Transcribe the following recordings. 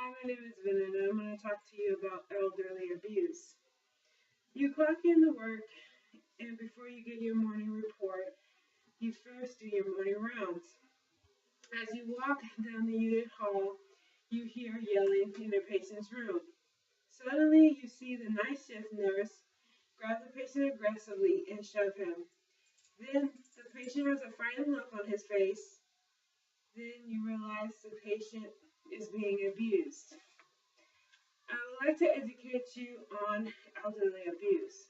Hi, my name is Vin, and I'm going to talk to you about elderly abuse. You clock in to work, and before you get your morning report, you first do your morning rounds. As you walk down the unit hall, you hear yelling in the patient's room. Suddenly, you see the night shift nurse grab the patient aggressively and shove him. Then, the patient has a frightened look on his face. Then you realize the patient is being abused. I would like to educate you on elderly abuse.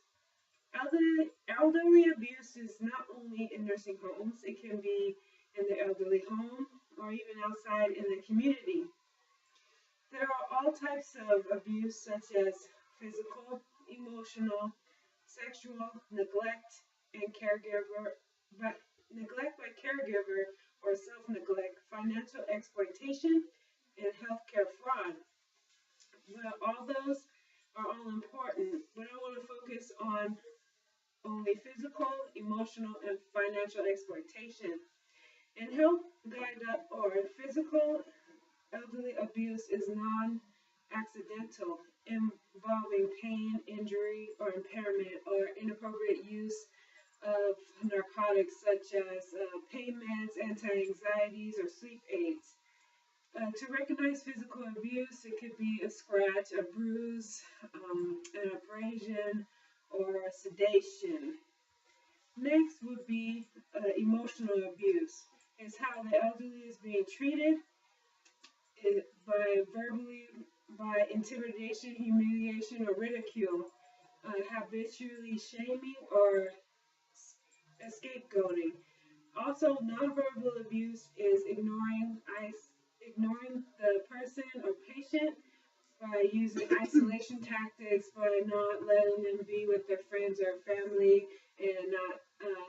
Elderly abuse is not only in nursing homes, it can be in the elderly home or even outside in the community. There are all types of abuse such as physical, emotional, sexual, neglect, and neglect by caregiver or self-neglect, financial exploitation, and healthcare fraud. Well, all those are all important, but I want to focus on only physical, emotional, and financial exploitation. In physical elderly abuse is non-accidental, involving pain, injury, or impairment, or inappropriate use of narcotics such as pain meds, anti-anxieties, or sleep aids. To recognize physical abuse, it could be a scratch, a bruise, an abrasion, or a sedation. Next would be emotional abuse. It's how the elderly is being treated by intimidation, humiliation, or ridicule, habitually shaming, or scapegoating. Also, nonverbal abuse is ignoring the person or patient by using isolation tactics, by not letting them be with their friends or family, and not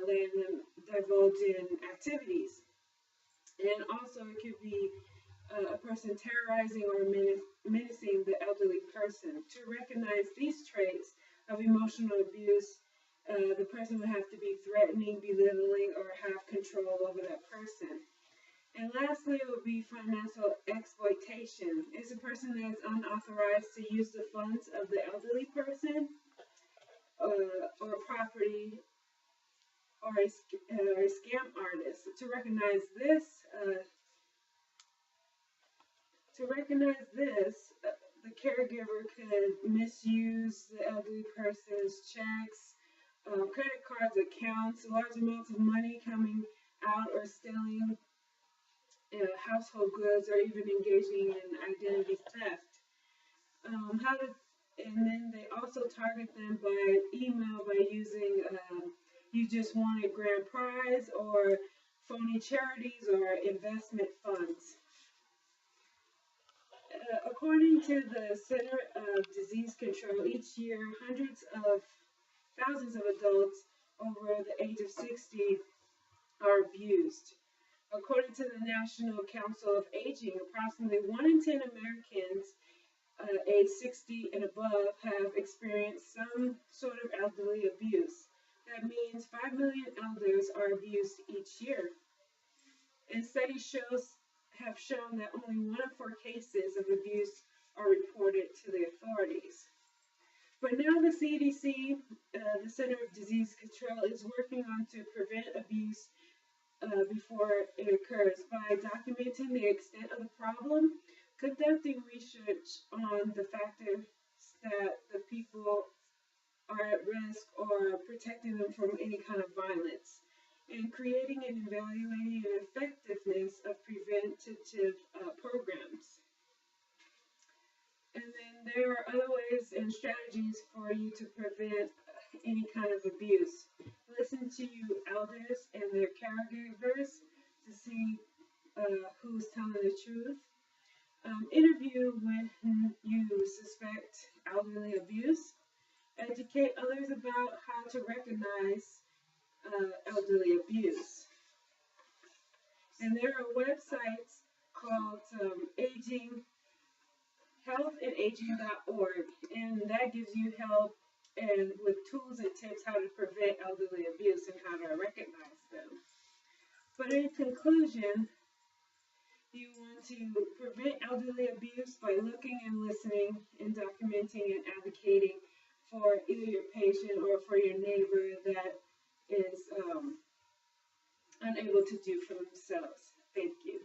letting them divulge in activities. And also, it could be a person terrorizing or menacing the elderly person. To recognize these traits of emotional abuse, the person would have to be threatening, belittling, or have control over that person. And lastly, it would be financial exploitation. It's a person that is unauthorized to use the funds of the elderly person or property, or a scam artist. To recognize this, the caregiver could misuse the elderly person's checks, credit cards, accounts, large amounts of money coming out, or stealing household goods, or even engaging in identity theft. And then they also target them by email by using you just won a grand prize, or phony charities, or investment funds. According to the Center of Disease Control, each year thousands of adults over the age of 60 are abused. According to the National Council of Aging, approximately 1 in 10 Americans age 60 and above have experienced some sort of elderly abuse. That means 5 million elders are abused each year. And studies have shown that only 1 in 4 cases of abuse are reported to the authorities. But now the CDC, the Center of Disease Control, is working on to prevent abuse before it occurs by documenting the extent of the problem, conducting research on the factors that the people are at risk, or protecting them from any kind of violence, and creating and evaluating the effectiveness of preventative programs. And then there are other ways and strategies for you to prevent any kind of abuse. Listen to elders and their caregivers to see who's telling the truth. Interview when you suspect elderly abuse. Educate others about how to recognize elderly abuse. And there are websites called healthandaging.org, and that gives you help and with tools and tips how to prevent elderly abuse and how to recognize them. But in conclusion, You want to prevent elderly abuse by looking and listening and documenting and advocating for either your patient or for your neighbor that is unable to do for themselves. Thank you.